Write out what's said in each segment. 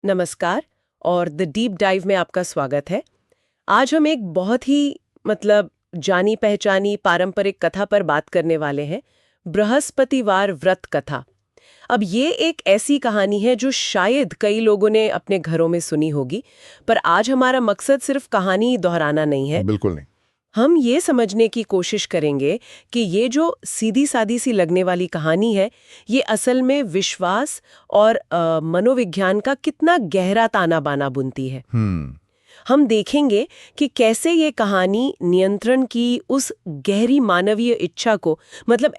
नमस्कार और the deep dive में आपका स्वागत है। आज हम एक बहुत ही जानी पहचानी पारंपरिक कथा पर बात करने वाले हैं, बृहस्पतिवार व्रत कथा। अब ये एक ऐसी कहानी है जो शायद कई लोगों ने अपने घरों में सुनी होगी, पर आज हमारा मकसद सिर्फ कहानी दोहराना नहीं है। बिल्कुल नहीं। हम ये समझने की कोशिश करेंगे कि ये जो सीधी सादी सी लगने वाली कहानी है, ये असल में विश्वास और मनोविज्ञान का कितना गहरा ताना बाना बुनती है। हम देखेंगे कि कैसे ये कहानी नियंत्रण की उस गहरी मानवीय इच्छा को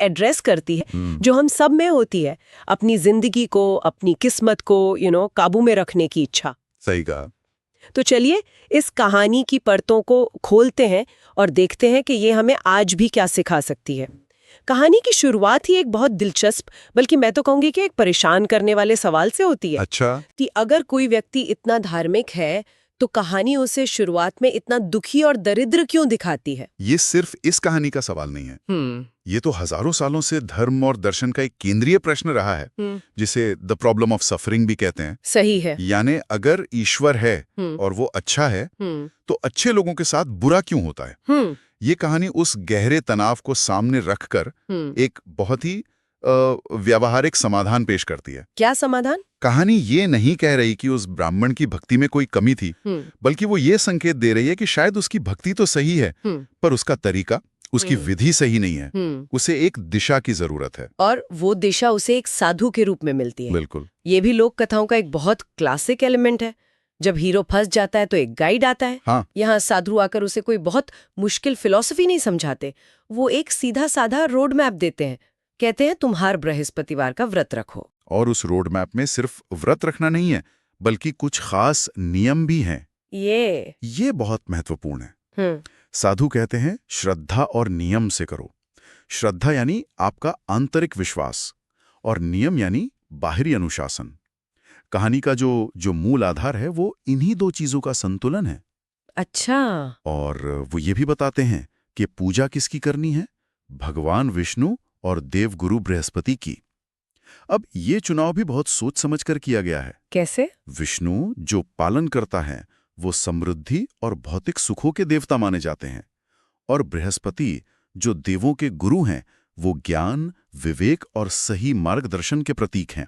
एड्रेस करती है जो हम सब में होती है, अपनी जिंदगी को, अपनी किस्मत को काबू में रखने की इच्छा। सही कहा। तो चलिए इस कहानी की परतों को खोलते हैं और देखते हैं कि ये हमें आज भी क्या सिखा सकती है। कहानी की शुरुआत ही एक बहुत दिलचस्प, बल्कि मैं तो कहूंगी कि एक परेशान करने वाले सवाल से होती है। अच्छा। कि अगर कोई व्यक्ति इतना धार्मिक है तो कहानी उसे शुरुआत में इतना दुखी और दरिद्र क्यों दिखाती है? ये सिर्फ इस कहानी का सवाल नहीं है। ये तो हजारों सालों से धर्म और दर्शन का एक केंद्रीय प्रश्न रहा है, जिसे द प्रॉब्लम ऑफ सफरिंग भी कहते हैं। सही है। यानी अगर ईश्वर है और वो अच्छा है, तो अच्छे लोगों के साथ बुरा क्यों होता है? ये कहानी उस गहरे तनाव को सामने रखकर एक बहुत ही व्यावहारिक समाधान पेश करती है। क्या समाधान? कहानी ये नहीं कह रही कि उस ब्राह्मण की भक्ति में कोई कमी थी, बल्कि वो ये संकेत दे रही है कि शायद उसकी भक्ति तो सही है, पर उसका तरीका, उसकी विधि सही नहीं है। उसे एक दिशा की जरूरत है, और वो दिशा उसे एक साधु के रूप में मिलती है। बिल्कुल। ये भी लोक कथाओं का एक बहुत क्लासिक एलिमेंट है। जब हीरो फंस जाता है तो एक गाइड आता है। हाँ। यहाँ साधु आकर उसे कोई बहुत मुश्किल फिलॉसफी नहीं समझाते, वो एक सीधा साधा रोड मैप देते हैं। कहते हैं तुम हर बृहस्पतिवार का व्रत रखो। और उस रोड मैप में सिर्फ व्रत रखना नहीं है, बल्कि कुछ खास नियम भी हैं। ये बहुत महत्वपूर्ण है। साधु कहते हैं श्रद्धा और नियम से करो। श्रद्धा यानी आपका आंतरिक विश्वास, और नियम यानी बाहरी अनुशासन। कहानी का जो मूल आधार है वो इन्हीं दो चीजों का संतुलन है। अच्छा। और वो ये भी बताते हैं कि पूजा किसकी करनी है, भगवान विष्णु और देवगुरु बृहस्पति की। अब ये चुनाव भी बहुत सोच समझकर किया गया है। कैसे? विष्णु जो पालन करता है वो समृद्धि और भौतिक सुखों के देवता माने जाते हैं, और बृहस्पति जो देवों के गुरु हैं वो ज्ञान, विवेक और सही मार्गदर्शन के प्रतीक हैं।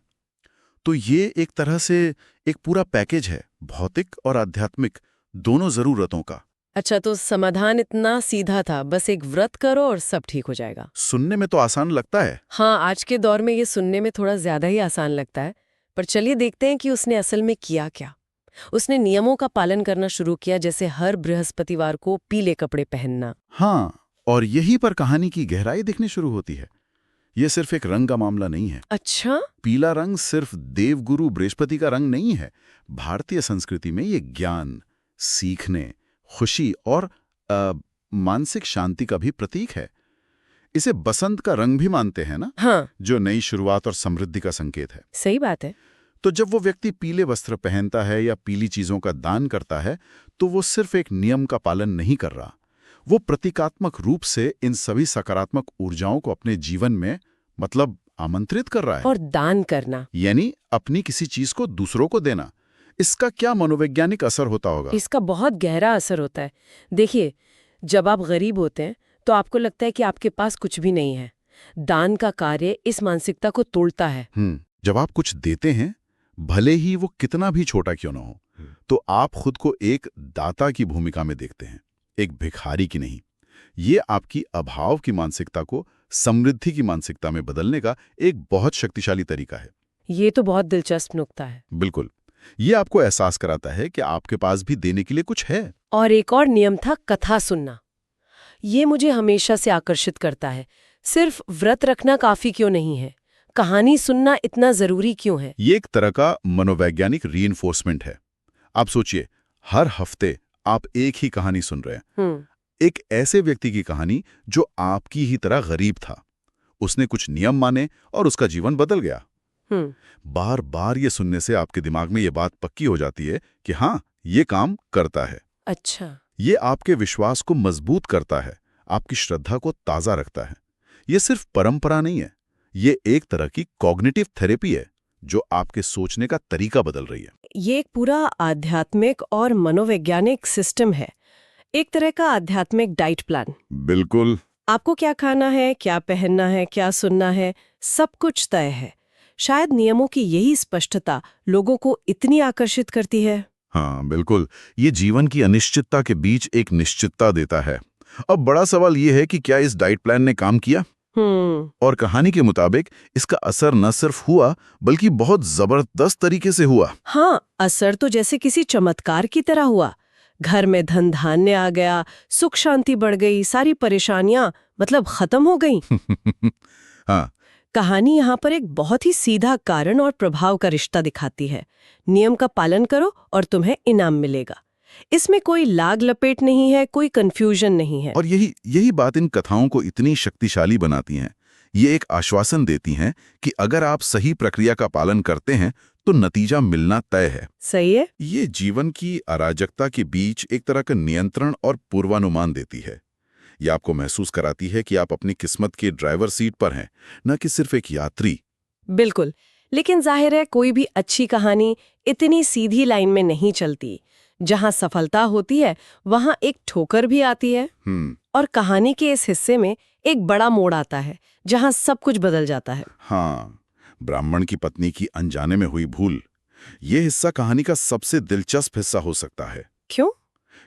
तो ये एक तरह से एक पूरा पैकेज है, भौतिक और आध्यात्मिक दोनों जरूरतों का। अच्छा, तो समाधान इतना सीधा था, बस एक व्रत करो और सब ठीक हो जाएगा। सुनने में तो आसान लगता है। हाँ, आज के दौर में ये सुनने में थोड़ा ज्यादा ही आसान लगता है। पर चलिए देखते हैं कि उसने असल में किया क्या। उसने नियमों का पालन करना शुरू किया, जैसे हर बृहस्पतिवार को पीले कपड़े पहनना। हाँ, और यहीं पर कहानी की गहराई दिखनी शुरू होती है। ये सिर्फ एक रंग का मामला नहीं है। अच्छा? पीला रंग सिर्फ देवगुरु बृहस्पति का रंग नहीं है। भारतीय संस्कृति में ये ज्ञान, सीखने, खुशी और मानसिक शांति का भी प्रतीक है। इसे बसंत का रंग भी मानते हैं ना? हाँ। जो नई शुरुआत और समृद्धि का संकेत है। सही बात है। तो जब वो व्यक्ति पीले वस्त्र पहनता है या पीली चीजों का दान करता है, तो वो सिर्फ एक नियम का पालन नहीं कर रहा, वो प्रतीकात्मक रूप से इन सभी सकारात्मक ऊर्जाओं को अपने जीवन में आमंत्रित कर रहा है। और दान करना यानी अपनी किसी चीज को दूसरों को देना। इसका क्या मनोवैज्ञानिक असर होता होगा? इसका बहुत गहरा असर होता है। देखिए, जब आप गरीब होते हैं तो आपको लगता है कि आपके पास कुछ भी नहीं है। दान का कार्य इस मानसिकता को तोड़ता है। जब आप कुछ देते हैं, भले ही वो कितना भी छोटा क्यों ना हो, तो आप खुद को एक दाता की भूमिका में देखते हैं, एक भिखारी की नहीं। ये आपकी अभाव की मानसिकता को समृद्धि की मानसिकता में बदलने का एक बहुत शक्तिशाली तरीका है। ये तो बहुत दिलचस्प नुक्ता है। बिल्कुल। ये आपको एहसास कराता है कि आपके पास भी देने के लिए कुछ है। और एक और नियम था कथा सुनना। ये मुझे हमेशा से आकर्षित करता है। सिर्फ व्रत रखना काफी क्यों नहीं है, कहानी सुनना इतना जरूरी क्यों है? ये एक तरह का मनोवैज्ञानिक रीइंफोर्समेंट है। आप सोचिए, हर हफ्ते आप एक ही कहानी सुन रहे हैं, एक ऐसे व्यक्ति की कहानी जो आपकी ही तरह गरीब था। उसने कुछ नियम माने और उसका जीवन बदल गया। बार बार ये सुनने से आपके दिमाग में ये बात पक्की हो जाती है कि हाँ, ये काम करता है। अच्छा। ये आपके विश्वास को मजबूत करता है, आपकी श्रद्धा को ताजा रखता है। ये सिर्फ परंपरा नहीं है, ये एक तरह की कॉग्निटिव थेरेपी है जो आपके सोचने का तरीका बदल रही है। ये एक पूरा आध्यात्मिक और मनोवैज्ञानिक सिस्टम है, एक तरह का आध्यात्मिक डाइट प्लान। बिल्कुल। आपको क्या खाना है, क्या पहनना है, क्या सुनना है, सब कुछ तय है। शायद नियमों की यही स्पष्टता लोगों को इतनी आकर्षित करती है। हाँ बिल्कुल, ये जीवन की अनिश्चितता के बीच एक निश्चितता देता है। अब बड़ा सवाल ये है कि क्या इस डाइट प्लान ने काम किया? और कहानी के मुताबिक इसका असर न सिर्फ हुआ बल्कि बहुत जबरदस्त तरीके से हुआ। हाँ, असर तो जैसे किसी चमत्कार की तरह हुआ। घर में धन धान्य आ गया, सुख शांति बढ़ गई, सारी परेशानियां मतलब खत्म हो गईं। हाँ, कहानी यहाँ पर एक बहुत ही सीधा कारण और प्रभाव का रिश्ता दिखाती है। नियम का पालन करो और तुम्हें इनाम मिलेगा। इसमें कोई लाग लपेट नहीं है, कोई कंफ्यूजन नहीं है। और यही बात इन कथाओं को इतनी शक्तिशाली बनाती हैं। ये एक आश्वासन देती हैं कि अगर आप सही प्रक्रिया का पालन करते हैं तो नतीजा मिलना तय है। सही है। ये जीवन की अराजकता के बीच एक तरह का नियंत्रण और पूर्वानुमान देती है। ये आपको महसूस कराती है कि आप अपनी किस्मत के ड्राइवर सीट पर हैं, न कि सिर्फ एक यात्री। बिल्कुल, लेकिन जाहिर है कोई भी अच्छी कहानी इतनी सीधी लाइन में नहीं चलती। जहां सफलता होती है वहां एक ठोकर भी आती है। और कहानी के इस हिस्से में एक बड़ा मोड़ आता है जहां सब कुछ बदल जाता है। हाँ, ब्राह्मण की पत्नी की अनजाने में हुई भूल। ये हिस्सा कहानी का सबसे दिलचस्प हिस्सा हो सकता है। क्यों?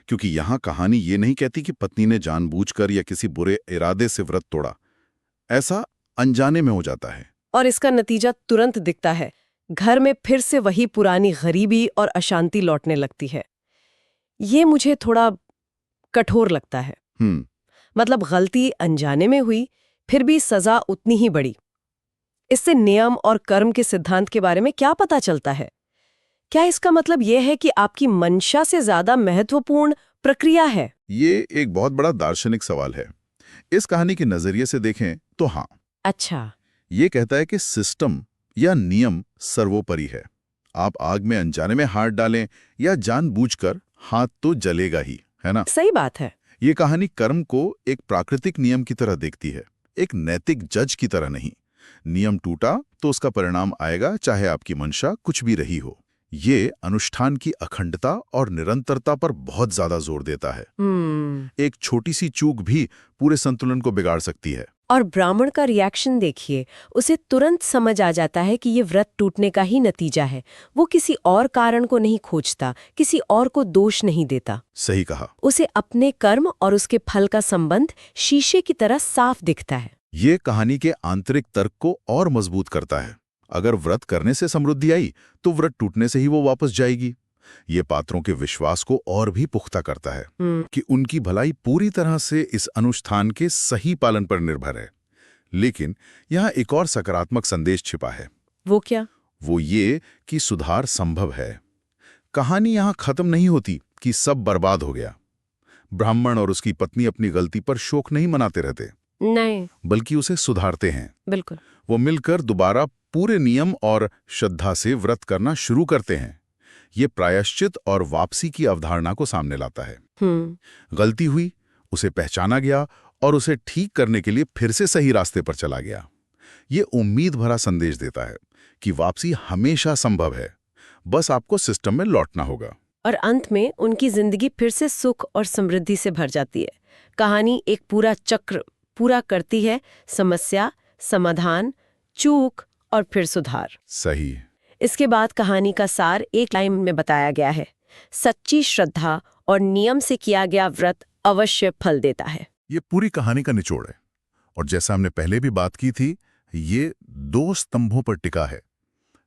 क्योंकि यहाँ कहानी ये नहीं कहती कि पत्नी ने जानबूझकर या किसी बुरे इरादे से व्रत तोड़ा। ऐसा अनजाने में हो जाता है। और इसका नतीजा तुरंत दिखता है। घर में फिर से वही पुरानी गरीबी और अशांति लौटने लगती है। ये मुझे थोड़ा कठोर लगता है। मतलब गलती अनजाने में हुई, फिर भी सजा उतनी ही बड़ी। इससे नियम और कर्म के सिद्धांत के बारे में क्या पता चलता है? क्या इसका मतलब यह है कि आपकी मंशा से ज्यादा महत्वपूर्ण प्रक्रिया है? ये एक बहुत बड़ा दार्शनिक सवाल है। इस कहानी के नजरिए से देखें तो हाँ। अच्छा। ये कहता है कि सिस्टम या नियम सर्वोपरि है। आप आग में अनजाने में हाथ डालें या जानबूझकर, हाथ तो जलेगा ही, है ना? सही बात है। ये कहानी कर्म को एक प्राकृतिक नियम की तरह देखती है, एक नैतिक जज की तरह नहीं। नियम टूटा तो उसका परिणाम आएगा, चाहे आपकी मंशा कुछ भी रही हो। ये अनुष्ठान की अखंडता और निरंतरता पर बहुत ज्यादा जोर देता है। एक छोटी सी चूक भी पूरे संतुलन को बिगाड़ सकती है। और ब्राह्मण का रिएक्शन देखिए, उसे तुरंत समझ आ जाता है कि ये व्रत टूटने का ही नतीजा है। वो किसी और कारण को नहीं खोजता, किसी और को दोष नहीं देता। सही कहा। उसे अपने कर्म और उसके फल का संबंध शीशे की तरह साफ दिखता है। ये कहानी के आंतरिक तर्क को और मजबूत करता है। अगर व्रत करने से समृद्धि आई तो व्रत टूटने से ही वो वापस जाएगी। ये पात्रों के विश्वास को और भी पुख्ता करता है कि उनकी भलाई पूरी तरह से इस अनुष्ठान के सही पालन पर निर्भर है। लेकिन यहाँ एक और सकारात्मक संदेश छिपा है। वो क्या? वो ये कि सुधार संभव है। कहानी यहाँ खत्म नहीं होती कि सब बर्बाद हो गया। ब्राह्मण और उसकी पत्नी अपनी गलती पर शोक नहीं मनाते रहते, नहीं, बल्कि उसे सुधारते हैं। बिल्कुल। वो मिलकर दोबारा पूरे नियम और श्रद्धा से व्रत करना शुरू करते हैं। ये प्रायश्चित और वापसी की अवधारणा को सामने लाता है। गलती हुई, उसे पहचाना गया और उसे ठीक करने के लिए फिर से सही रास्ते पर चला गया। ये उम्मीद भरा संदेश देता है कि वापसी हमेशा संभव है, बस आपको सिस्टम में लौटना होगा। और अंत में उनकी जिंदगी फिर से सुख और समृद्धि से भर जाती है। कहानी एक पूरा चक्र पूरा करती है: समस्या, समाधान, चूक और फिर सुधार। सही। इसके बाद कहानी का सार एक लाइन में बताया गया है: सच्ची श्रद्धा और नियम से किया गया व्रत अवश्य फल देता है। ये पूरी कहानी का निचोड़ है। और जैसा हमने पहले भी बात की थी, ये 2 स्तंभों पर टिका है।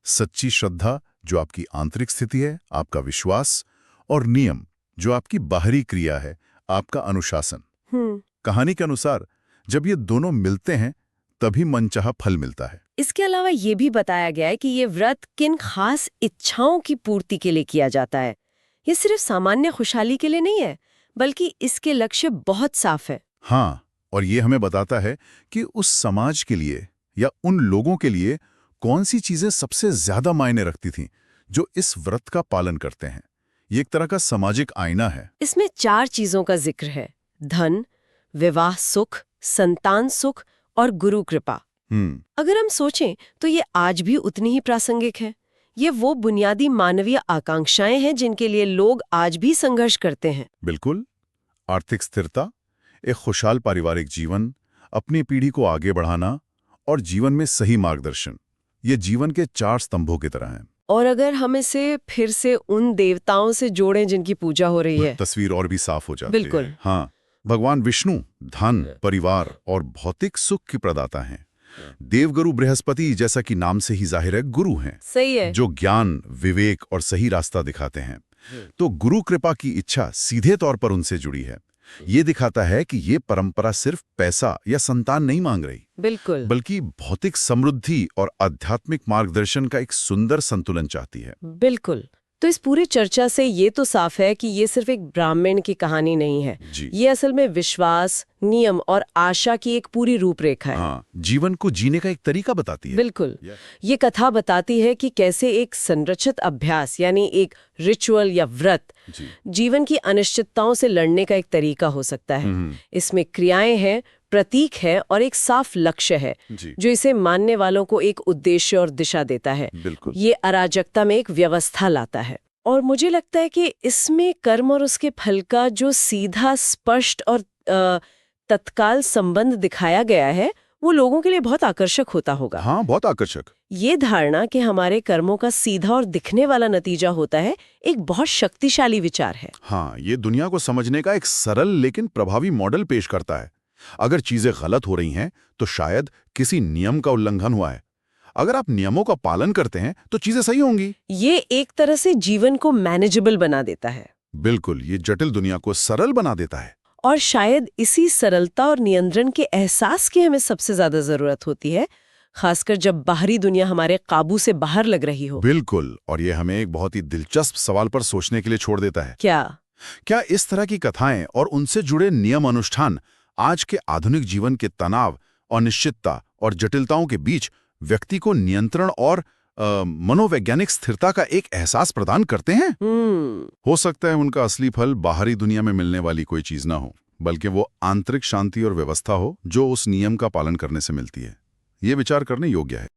सच्ची श्रद्धा, जो आपकी आंतरिक स्थिति है, आपका विश्वास, और नियम, जो आपकी बाहरी क्रिया है, आपका अनुशासन। कहानी के अनुसार जब ये दोनों मिलते हैं तभी मनचाहा फल मिलता है। इसके अलावा ये भी बताया गया है कि ये व्रत किन खास इच्छाओं की पूर्ति के लिए किया जाता है। ये सिर्फ सामान्य खुशहाली के लिए नहीं है, बल्कि इसके लक्ष्य बहुत साफ है। हाँ, और ये हमें बताता है कि उस समाज के लिए या उन लोगों के लिए कौन सी चीजें सबसे ज्यादा मायने रखती थीं जो इस व्रत का पालन करते हैं। ये एक तरह का सामाजिक आईना है। इसमें 4 चीजों का जिक्र है: धन, विवाह सुख, संतान सुख और गुरु कृपा। अगर हम सोचें तो ये आज भी उतनी ही प्रासंगिक है। ये वो बुनियादी मानवीय आकांक्षाएं हैं जिनके लिए लोग आज भी संघर्ष करते हैं। बिल्कुल। आर्थिक स्थिरता, एक खुशहाल पारिवारिक जीवन, अपनी पीढ़ी को आगे बढ़ाना और जीवन में सही मार्गदर्शन, ये जीवन के 4 स्तंभों की तरह हैं। और अगर हम इसे फिर से उन देवताओं से जोड़ें जिनकी पूजा हो रही है, तस्वीर और भी साफ हो जाती है। बिल्कुल। हाँ, भगवान विष्णु धन, परिवार और भौतिक सुख की प्रदाता हैं। देवगुरु बृहस्पति, जैसा कि नाम से ही जाहिर है, गुरु हैं। सही है। जो ज्ञान, विवेक और सही रास्ता दिखाते हैं। तो गुरु कृपा की इच्छा सीधे तौर पर उनसे जुड़ी है। ये दिखाता है कि ये परंपरा सिर्फ पैसा या संतान नहीं मांग रही, बिल्कुल, बल्कि भौतिक समृद्धि और आध्यात्मिक मार्गदर्शन का एक सुंदर संतुलन चाहती है। बिल्कुल। तो इस पूरी चर्चा से ये तो साफ है कि ये सिर्फ एक ब्राह्मण की कहानी नहीं है। ये असल में विश्वास, नियम और आशा की एक पूरी रूपरेखा है। हाँ, जीवन को जीने का एक तरीका बताती है। बिल्कुल। ये कथा बताती है कि कैसे एक संरचित अभ्यास यानी एक रिचुअल या व्रत जीवन की अनिश्चितताओं से लड़ने का एक तरीका हो सकता है। इसमें क्रियाएं हैं, प्रतीक है और एक साफ लक्ष्य है जो इसे मानने वालों को एक उद्देश्य और दिशा देता है। ये अराजकता में एक व्यवस्था लाता है। और मुझे लगता है कि इसमें कर्म और उसके फल का जो सीधा, स्पष्ट और तत्काल संबंध दिखाया गया है वो लोगों के लिए बहुत आकर्षक होता होगा। हाँ, बहुत आकर्षक। ये धारणा कि हमारे कर्मों का सीधा और दिखने वाला नतीजा होता है एक बहुत शक्तिशाली विचार है। हाँ, ये दुनिया को समझने का एक सरल लेकिन प्रभावी मॉडल पेश करता है। अगर चीजें गलत हो रही हैं तो शायद किसी नियम का उल्लंघन हुआ है। अगर आप नियमों का पालन करते हैं तो चीजें सही होंगी। ये एक तरह से जीवन को मैनेजेबल बना देता है। बिल्कुल, ये जटिल दुनिया को सरल बना देता है। और शायद इसी सरलता और नियंत्रण के एहसास की हमें सबसे ज्यादा जरूरत होती है, खासकर जब बाहरी दुनिया हमारे काबू से बाहर लग रही हो। बिल्कुल। और ये हमें एक बहुत ही दिलचस्प सवाल पर सोचने के लिए छोड़ देता है। क्या इस तरह की कथाएं और उनसे जुड़े नियम अनुष्ठान आज के आधुनिक जीवन के तनाव, अनिश्चितता और जटिलताओं के बीच व्यक्ति को नियंत्रण और मनोवैज्ञानिक स्थिरता का एक एहसास प्रदान करते हैं? हो सकता है उनका असली फल बाहरी दुनिया में मिलने वाली कोई चीज ना हो, बल्कि वो आंतरिक शांति और व्यवस्था हो जो उस नियम का पालन करने से मिलती है। ये विचार करने योग्य है।